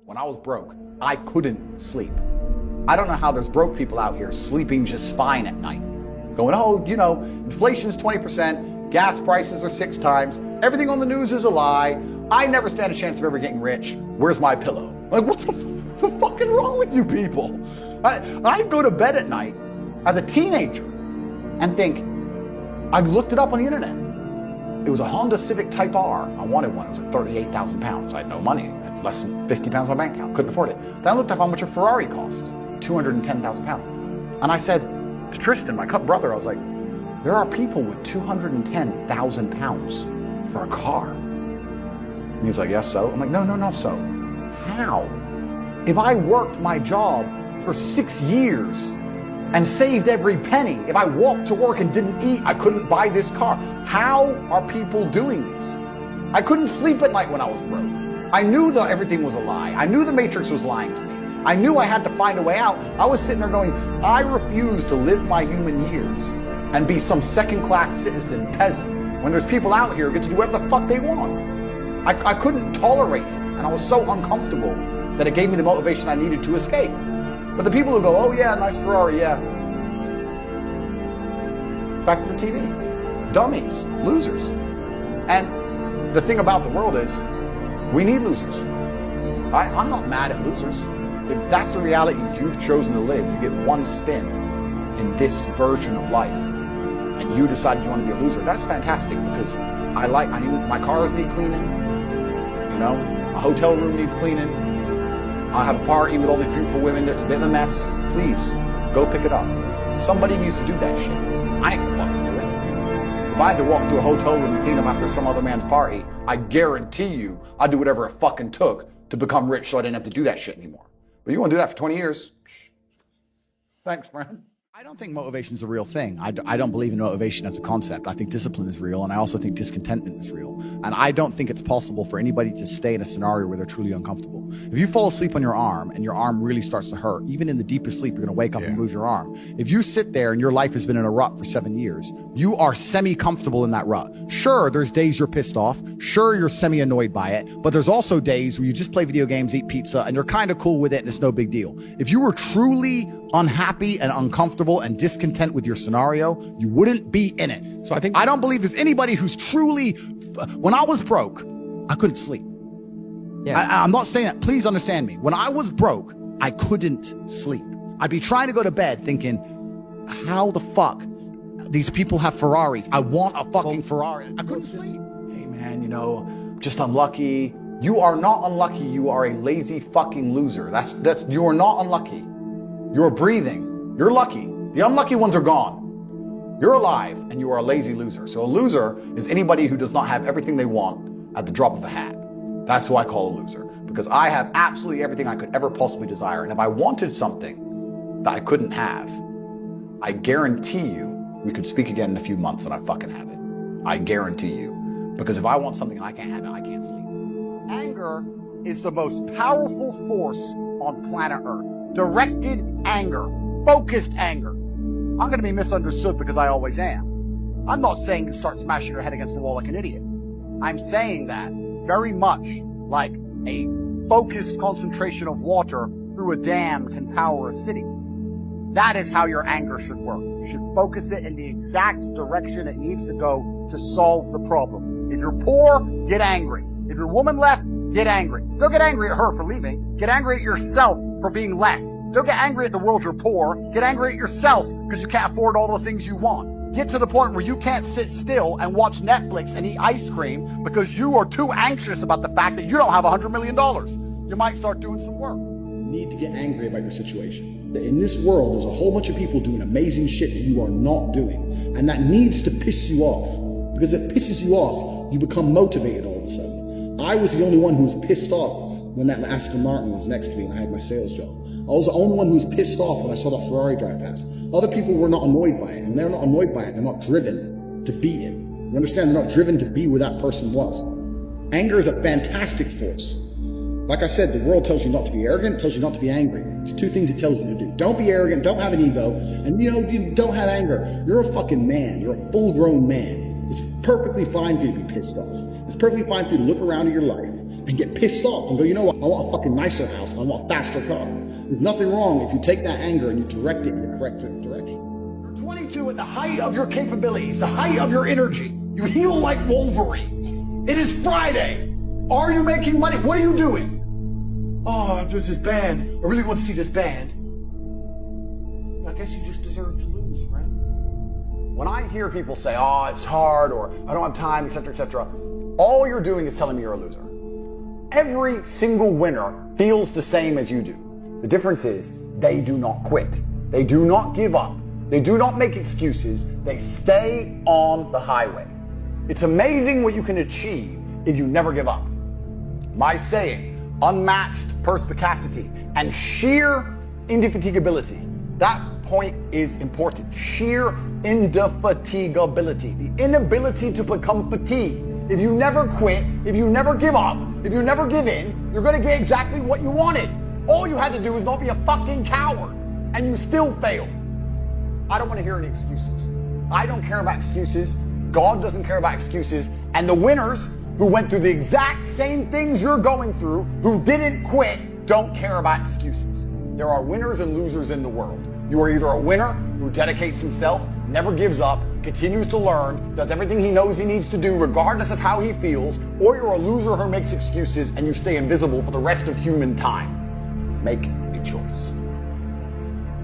When I was broke, I couldn't sleep. I don't know how there's broke people out here sleeping just fine at night. Going, oh, you know, inflation's 20%, gas prices are 6 times, everything on the news is a lie, I never stand a chance of ever getting rich, where's my pillow? Like, what the fuck is wrong with you people? I'd go to bed at night as a teenager and think, I looked it up on the internet. It was a Honda Civic Type R. I wanted one. It was like 38,000 pounds. I had no money. I had less than 50 pounds on my bank account. Couldn't afford it. Then I looked up how much a Ferrari cost. 210,000 pounds. And I said to Tristan, my brother, I was like, there are people with 210,000 pounds for a car. And he's like, yes, so? I'm like, no, so. How? If I worked my job for 6 years and saved every penny, if I walked to work and didn't eat, I couldn't buy this car. How are people doing this? I couldn't sleep at night when I was broke. I knew that everything was a lie. I knew the Matrix was lying to me. I knew I had to find a way out. I was sitting there going, I refuse to live my human years and be some second-class citizen peasant when there's people out here who get to do whatever the fuck they want. I couldn't tolerate it, and I was so uncomfortable that it gave me the motivation I needed to escape. But the people who go, oh yeah, nice Ferrari, yeah. Back to the TV. Dummies, losers. And the thing about the world is, we need losers. I'm not mad at losers. If that's the reality you've chosen to live, you get one spin in this version of life, and you decided you want to be a loser, that's fantastic, because my cars need cleaning, you know, a hotel room needs cleaning, I have a party with all these beautiful women that's a bit of a mess. Please, go pick it up. Somebody needs to do that shit. I ain't gonna fucking do it. If I had to walk to a hotel room and clean up after some other man's party, I guarantee you I'd do whatever it fucking took to become rich so I didn't have to do that shit anymore. But you want to do that for 20 years? Thanks, friend. I don't think motivation is a real thing. I don't believe in motivation as a concept. I think discipline is real, and I also think discontentment is real. And I don't think it's possible for anybody to stay in a scenario where they're truly uncomfortable. If you fall asleep on your arm and your arm really starts to hurt, even in the deepest sleep, you're going to wake up and move your arm. If you sit there and your life has been in a rut for 7 years, you are semi-comfortable in that rut. Sure, there's days you're pissed off. Sure, you're semi-annoyed by it. But there's also days where you just play video games, eat pizza, and you're kind of cool with it and it's no big deal. If you were truly unhappy and uncomfortable and discontent with your scenario, you wouldn't be in it. So I don't believe there's anybody who's truly, when I was broke, I couldn't sleep. Yeah. I'm not saying that, please understand me. When I was broke, I couldn't sleep. I'd be trying to go to bed thinking, how the fuck these people have Ferraris? I want a fucking Ferrari. I couldn't sleep. Hey man, you know, just unlucky. You are not unlucky. You are a lazy fucking loser. You are not unlucky. You're breathing. You're lucky. The unlucky ones are gone. You're alive and you are a lazy loser. So a loser is anybody who does not have everything they want at the drop of a hat. That's who I call a loser, because I have absolutely everything I could ever possibly desire. And if I wanted something that I couldn't have, I guarantee you we could speak again in a few months and I fucking have it. I guarantee you. Because if I want something and I can't have it, I can't sleep. Anger is the most powerful force on planet Earth. Directed anger, focused anger. I'm going to be misunderstood because I always am. I'm not saying you start smashing your head against the wall like an idiot. I'm saying that very much like a focused concentration of water through a dam can power a city. That is how your anger should work. You should focus it in the exact direction it needs to go to solve the problem. If you're poor, get angry. If your woman left, get angry. Don't get angry at her for leaving. Get angry at yourself for being left. Don't get angry at the world you're poor. Get angry at yourself because you can't afford all the things you want. Get to the point where you can't sit still and watch Netflix and eat ice cream because you are too anxious about the fact that you don't have $100 million. You might start doing some work. You need to get angry about your situation. In this world, there's a whole bunch of people doing amazing shit that you are not doing. And that needs to piss you off. Because if it pisses you off, you become motivated all of a sudden. I was the only one who was pissed off when that Aston Martin was next to me and I had my sales job. I was the only one who was pissed off when I saw that Ferrari drive past. Other people were not annoyed by it, and they're not annoyed by it. They're not driven to be it. You understand? They're not driven to be where that person was. Anger is a fantastic force. Like I said, the world tells you not to be arrogant, tells you not to be angry. It's 2 things it tells you to do. Don't be arrogant, don't have an ego, and you don't have anger. You're a fucking man. You're a full-grown man. It's perfectly fine for you to be pissed off. It's perfectly fine for you to look around at your life and get pissed off and go, you know what, I want a fucking nicer house, I want a faster car. There's nothing wrong if you take that anger and you direct it in the correct direction. You're 22 at the height of your capabilities, the height of your energy. You heal like Wolverine. It is Friday. Are you making money? What are you doing? Oh, there's this band. I really want to see this band. I guess you just deserve to lose, friend. When I hear people say, oh, it's hard, or I don't have time, etc., all you're doing is telling me you're a loser. Every single winner feels the same as you do. The difference is they do not quit. They do not give up. They do not make excuses. They stay on the highway. It's amazing what you can achieve if you never give up. My saying, unmatched perspicacity and sheer indefatigability. That point is important. Sheer indefatigability. The inability to become fatigued. If you never quit, if you never give up, if you never give in, you're going to get exactly what you wanted. All you had to do is not be a fucking coward, and you still failed. I don't want to hear any excuses. I don't care about excuses. God doesn't care about excuses. And the winners who went through the exact same things you're going through, who didn't quit, don't care about excuses. There are winners and losers in the world. You are either a winner who dedicates himself, never gives up, continues to learn, does everything he knows he needs to do regardless of how he feels, or you're a loser who makes excuses and you stay invisible for the rest of human time. Make a choice.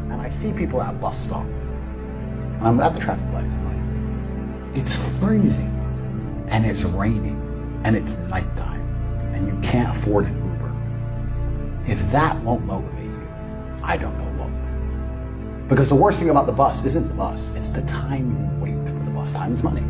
And I see people at a bus stop. I'm at the traffic light. It's freezing and it's raining and it's nighttime and you can't afford an Uber. If that won't motivate you, I don't know what will. Because the worst thing about the bus isn't the bus, it's the time you wait for the bus. Time is money.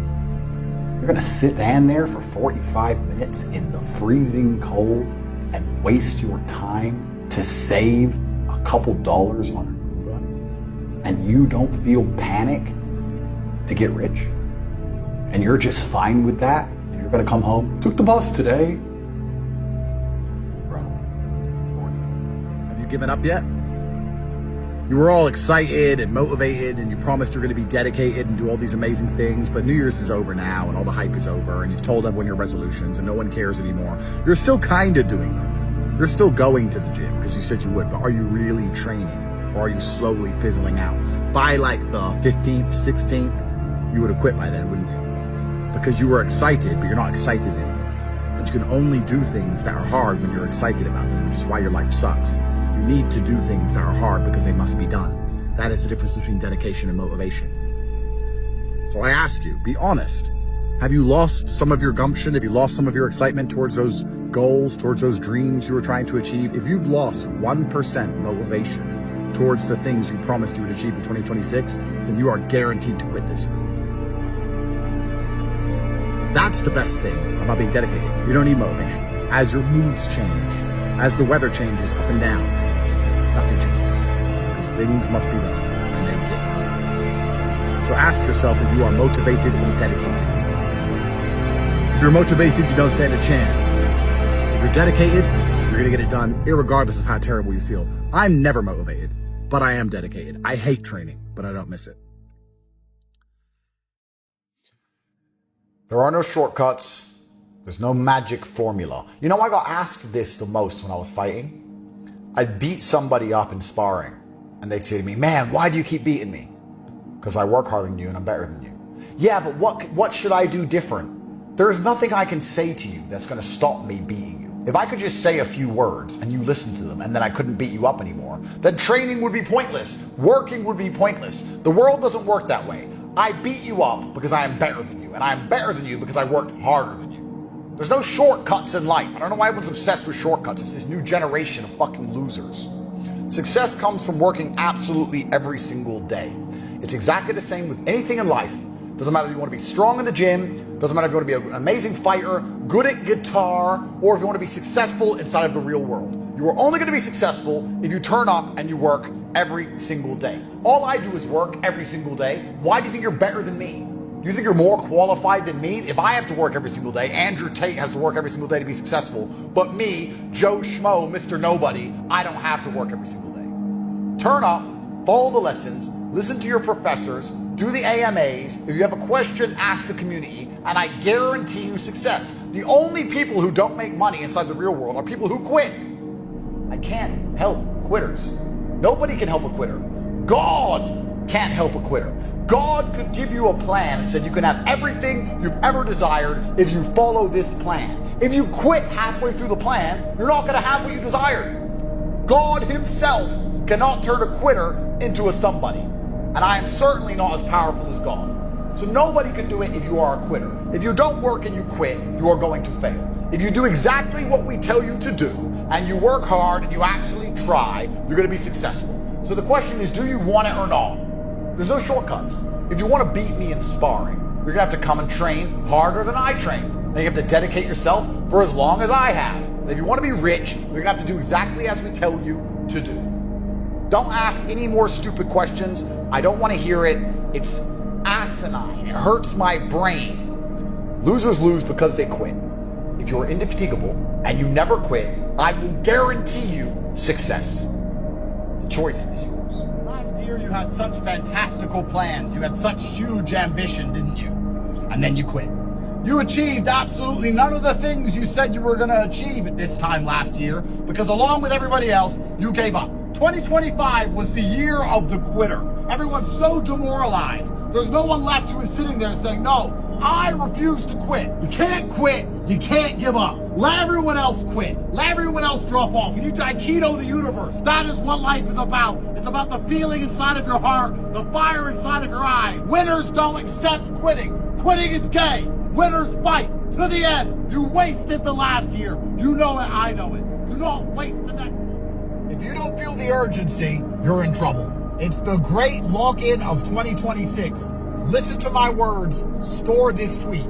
You're gonna stand there for 45 minutes in the freezing cold and waste your time to save a couple dollars on an Uber, and you don't feel panic to get rich, and you're just fine with that, and you're gonna come home, took the bus today. Bro, have you given up yet? You were all excited and motivated and you promised you're going to be dedicated and do all these amazing things, but New Year's is over now and all the hype is over and you've told everyone your resolutions and no one cares anymore. You're still kind of doing them. You're still going to the gym because you said you would, but are you really training or are you slowly fizzling out? By like the 15th, 16th, you would have quit by then, wouldn't you? Because you were excited, but you're not excited anymore. But you can only do things that are hard when you're excited about them, which is why your life sucks. You need to do things that are hard because they must be done. That is the difference between dedication and motivation. So I ask you, be honest. Have you lost some of your gumption? Have you lost some of your excitement towards those goals, towards those dreams you were trying to achieve? If you've lost 1% motivation towards the things you promised you would achieve in 2026, then you are guaranteed to quit this year. That's the best thing about being dedicated. You don't need motivation. As your moods change, as the weather changes up and down, nothing changes. Because things must be done, and they get done. So ask yourself if you are motivated and dedicated. If you're motivated, you don't stand a chance. If you're dedicated, you're gonna get it done, irregardless of how terrible you feel. I'm never motivated, but I am dedicated. I hate training, but I don't miss it. There are no shortcuts. There's no magic formula. You know, I got asked this the most when I was fighting. I'd beat somebody up in sparring, and they'd say to me, man, why do you keep beating me? Because I work harder than you and I'm better than you. Yeah, but what should I do different? There's nothing I can say to you that's going to stop me beating you. If I could just say a few words and you listen to them and then I couldn't beat you up anymore, then training would be pointless. Working would be pointless. The world doesn't work that way. I beat you up because I am better than you, and I am better than you because I worked harder than you. There's no shortcuts in life. I don't know why everyone's obsessed with shortcuts. It's this new generation of fucking losers. Success comes from working absolutely every single day. It's exactly the same with anything in life. Doesn't matter if you want to be strong in the gym, doesn't matter if you want to be an amazing fighter, good at guitar, or if you want to be successful inside of the real world. You are only going to be successful if you turn up and you work every single day. All I do is work every single day. Why do you think you're better than me? Do you think you're more qualified than me? If I have to work every single day, Andrew Tate has to work every single day to be successful, but me, Joe Schmo, Mr. Nobody, I don't have to work every single day. Turn up, follow the lessons, listen to your professors, do the AMAs. If you have a question, ask the community, and I guarantee you success. The only people who don't make money inside the real world are people who quit. I can't help quitters. Nobody can help a quitter. God can't help a quitter. God could give you a plan and said you can have everything you've ever desired if you follow this plan. If you quit halfway through the plan, you're not going to have what you desired. God himself cannot turn a quitter into a somebody. And I am certainly not as powerful as God. So nobody can do it if you are a quitter. If you don't work and you quit, you are going to fail. If you do exactly what we tell you to do, and you work hard and you actually try, you're going to be successful. So the question is, do you want it or not? There's no shortcuts. If you want to beat me in sparring, you're going to have to come and train harder than I train. Then you have to dedicate yourself for as long as I have. And if you want to be rich, you're going to have to do exactly as we tell you to do. Don't ask any more stupid questions. I don't want to hear it. It's asinine. It hurts my brain. Losers lose because they quit. If you're indefatigable and you never quit, I will guarantee you success. The choice is yours. Last year you had such fantastical plans. You had such huge ambition, didn't you? And then you quit. You achieved absolutely none of the things you said you were going to achieve at this time last year because along with everybody else, you gave up. 2025 was the year of the quitter. Everyone's so demoralized. There's no one left who is sitting there saying, no, I refuse to quit. You can't quit. You can't give up. Let everyone else quit. Let everyone else drop off. You need to Aikido the universe. That is what life is about. It's about the feeling inside of your heart, the fire inside of your eyes. Winners don't accept quitting. Quitting is gay. Winners fight to the end. You wasted the last year. You know it, I know it. Do not waste the next one. If you don't feel the urgency, you're in trouble. It's the great lock-in of 2026. Listen to my words. Store this tweet.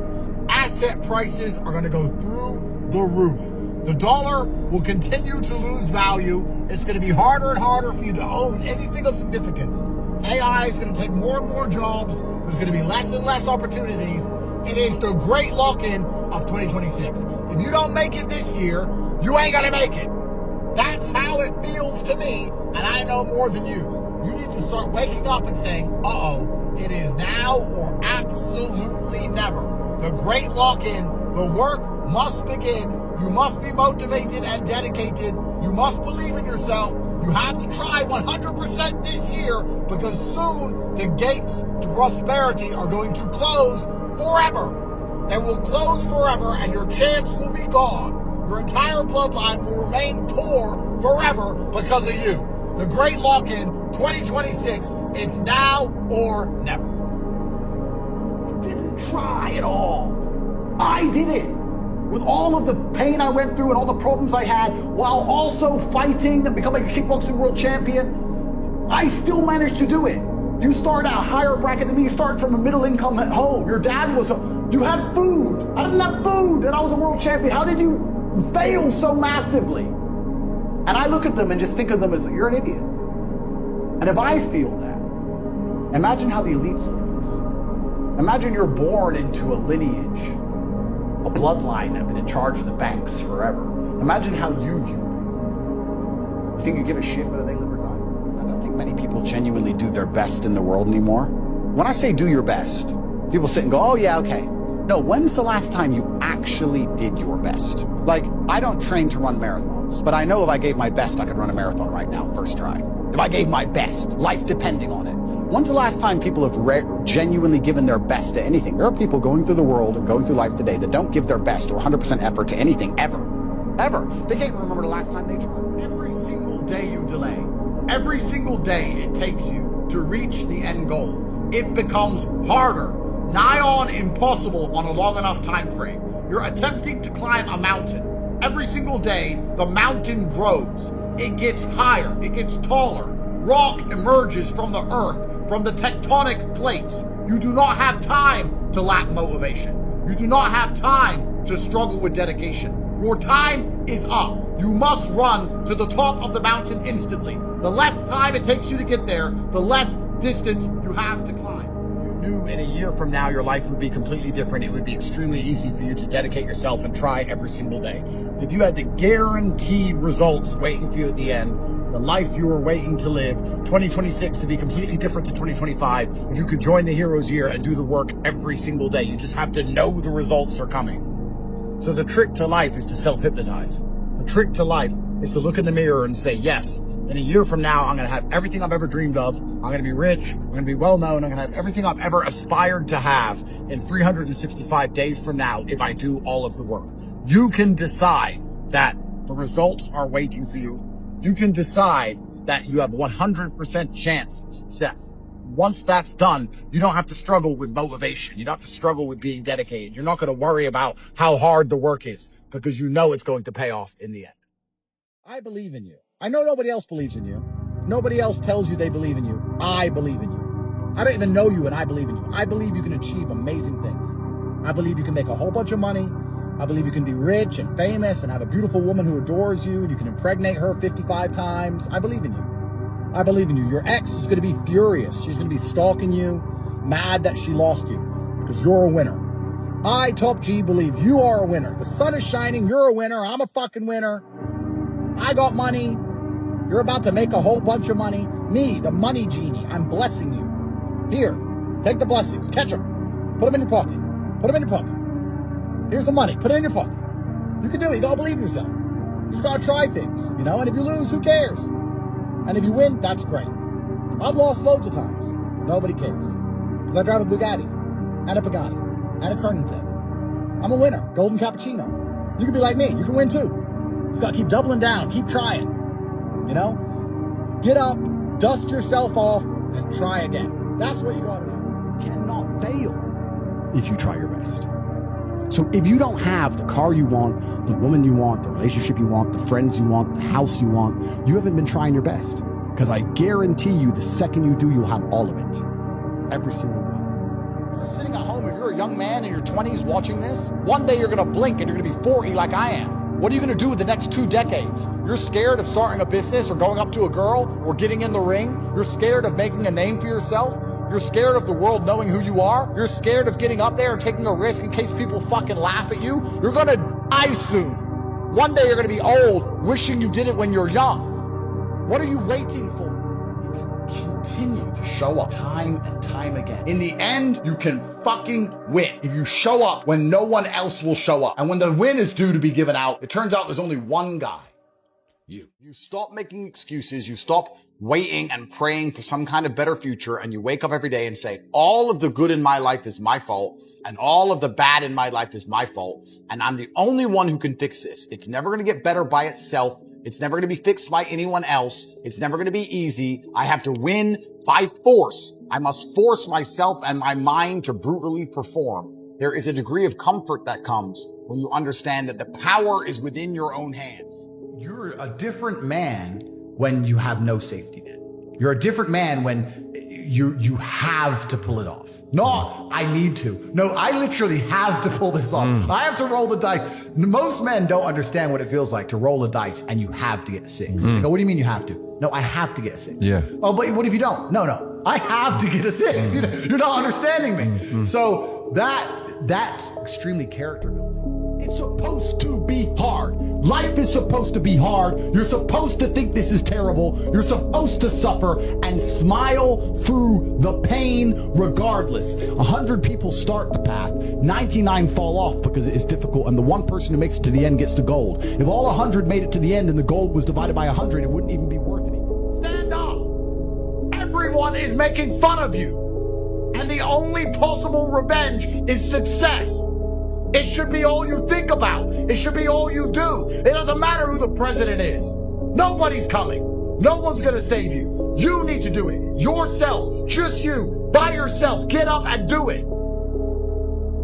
Asset prices are going to go through the roof. The dollar will continue to lose value. It's going to be harder and harder for you to own anything of significance. AI is going to take more and more jobs. There's going to be less and less opportunities. It is the great lock-in of 2026. If you don't make it this year, you ain't going to make it. That's how it feels to me, and I know more than you. You need to start waking up and saying, uh-oh, it is now or absolutely never. The great lock-in, the work must begin. You must be motivated and dedicated. You must believe in yourself. You have to try 100% this year because soon the gates to prosperity are going to close forever. They will close forever and your chance will be gone. Your entire bloodline will remain poor forever because of you. The great lock-in 2026, it's now or never. You didn't try at all. I did it. With all of the pain I went through and all the problems I had, while also fighting and becoming a kickboxing world champion, I still managed to do it. You started at a higher bracket than me. You started from a middle income at home. Your dad you had food. I didn't have food and I was a world champion. How did you fail so massively? And I look at them and just think of them as, you're an idiot. And if I feel that, imagine how the elites look at this. Imagine you're born into a lineage, a bloodline that have been in charge of the banks forever. Imagine how you view it. You think you give a shit whether they live or die? I don't think many people genuinely do their best in the world anymore. When I say do your best, people sit and go, oh yeah, okay. No, when's the last time you actually did your best? Like, I don't train to run marathons, but I know if I gave my best, I could run a marathon right now, first try. If I gave my best, life depending on it. When's the last time people have genuinely given their best to anything? There are people going through the world and going through life today that don't give their best or 100% effort to anything ever. Ever. They can't remember the last time they tried. Every single day you delay, every single day it takes you to reach the end goal, it becomes harder, nigh on impossible on a long enough time frame. You're attempting to climb a mountain. Every single day, the mountain grows. It gets higher, it gets taller. Rock emerges from the earth, from the tectonic plates. You do not have time to lack motivation. You do not have time to struggle with dedication. Your time is up. You must run to the top of the mountain instantly. The less time it takes you to get there, the less distance you have to climb. You knew in a year from now your life would be completely different, it would be extremely easy for you to dedicate yourself and try every single day. If you had the guaranteed results waiting for you at the end, the life you were waiting to live, 2026 to be completely different to 2025, if you could join the hero's year and do the work every single day, you just have to know the results are coming. So the trick to life is to self-hypnotize. The trick to life is to look in the mirror and say, yes, in a year from now, I'm going to have everything I've ever dreamed of. I'm going to be rich. I'm going to be well known. I'm going to have everything I've ever aspired to have in 365 days from now if I do all of the work. You can decide that the results are waiting for you. You can decide that you have 100% chance of success. Once that's done, you don't have to struggle with motivation. You don't have to struggle with being dedicated. You're not going to worry about how hard the work is because you know it's going to pay off in the end. I believe in you. I know nobody else believes in you. Nobody else tells you they believe in you. I believe in you. I don't even know you, and I believe in you. I believe you can achieve amazing things. I believe you can make a whole bunch of money. I believe you can be rich and famous and have a beautiful woman who adores you, and you can impregnate her 55 times. I believe in you. I believe in you. Your ex is going to be furious. She's going to be stalking you, mad that she lost you, because you're a winner. I, Top G, believe you are a winner. The sun is shining. You're a winner. I'm a fucking winner. I got money. You're about to make a whole bunch of money. Me, the money genie, I'm blessing you. Here, take the blessings. Catch them. Put them in your pocket. Put them in your pocket. Here's the money. Put it in your pocket. You can do it. You gotta believe in yourself. You just gotta try things, you know? And if you lose, who cares? And if you win, that's great. I've lost loads of times. Nobody cares. Because I drive a Bugatti, and a Pagani, and a Carnington. I'm a winner. Golden Cappuccino. You can be like me. You can win too. Just gotta keep doubling down. Keep trying. You know? Get up, dust yourself off, and try again. That's what you gotta do. You cannot fail if you try your best. So if you don't have the car you want, the woman you want, the relationship you want, the friends you want, the house you want, you haven't been trying your best. Because I guarantee you the second you do, you'll have all of it. Every single one. You're sitting at home, if you're a young man in your 20s watching this, one day you're gonna blink and you're gonna be 40 like I am. What are you gonna do with the next 2 decades? You're scared of starting a business or going up to a girl or getting in the ring. You're scared of making a name for yourself. You're scared of the world knowing who you are. You're scared of getting up there and taking a risk in case people fucking laugh at you. You're gonna die soon. One day you're gonna be old, wishing you did it when you're young. What are you waiting for? Continue to show up time and time again. In the end, you can fucking win if you show up when no one else will show up. And when the win is due to be given out, it turns out there's only one guy. You stop making excuses. You stop waiting and praying for some kind of better future. And you wake up every day and say, all of the good in my life is my fault. And all of the bad in my life is my fault. And I'm the only one who can fix this. It's never going to get better by itself. It's never going to be fixed by anyone else. It's never going to be easy. I have to win by force. I must force myself and my mind to brutally perform. There is a degree of comfort that comes when you understand that the power is within your own hands. You're a different man when you have no safety net. You're a different man when you have to pull it off. Not, I need to. No, I literally have to pull this off. I have to roll the dice. Most men don't understand what it feels like to roll a dice and you have to get a 6. They go, what do you mean you have to? No, I have to get a 6. Yeah. Oh, but what if you don't? No, I have to get a 6. You're not understanding me. So that's extremely character building. It's supposed to be hard. Life is supposed to be hard. You're supposed to think this is terrible. You're supposed to suffer and smile through the pain regardless. 100 people start the path. 99 fall off because it is difficult. And the one person who makes it to the end gets the gold. If all 100 made it to the end and the gold was divided by 100, it wouldn't even be worth anything. Stand up. Everyone is making fun of you. And the only possible revenge is success. It should be all you think about. It should be all you do. It doesn't matter who the president is. Nobody's coming. No one's going to save you. You need to do it. Yourself. Just you. By yourself. Get up and do it.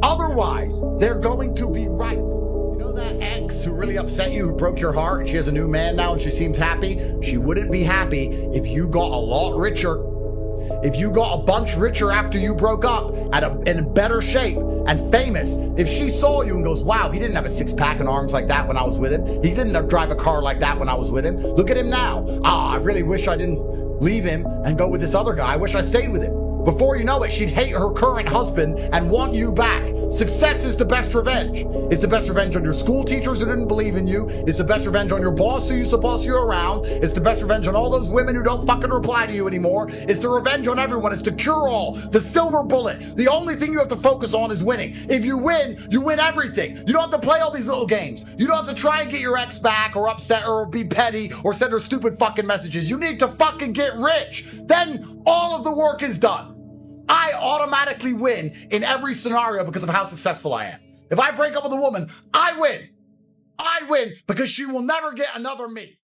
Otherwise, they're going to be right. You know that ex who really upset you, who broke your heart, and she has a new man now and she seems happy? She wouldn't be happy if you got a lot richer. If you got a bunch richer after you broke up, in better shape and famous, if she saw you and goes, wow, he didn't have a 6-pack and arms like that when I was with him. He didn't drive a car like that when I was with him. Look at him now. I really wish I didn't leave him and go with this other guy. I wish I stayed with him. Before you know it, she'd hate her current husband and want you back. Success is the best revenge. It's the best revenge on your school teachers who didn't believe in you. It's the best revenge on your boss who used to boss you around. It's the best revenge on all those women who don't fucking reply to you anymore. It's the revenge on everyone. It's the cure-all, the silver bullet. The only thing you have to focus on is winning. If you win everything. You don't have to play all these little games. You don't have to try and get your ex back or upset her or be petty or send her stupid fucking messages. You need to fucking get rich. Then all of the work is done. I automatically win in every scenario because of how successful I am. If I break up with a woman, I win. I win because she will never get another me.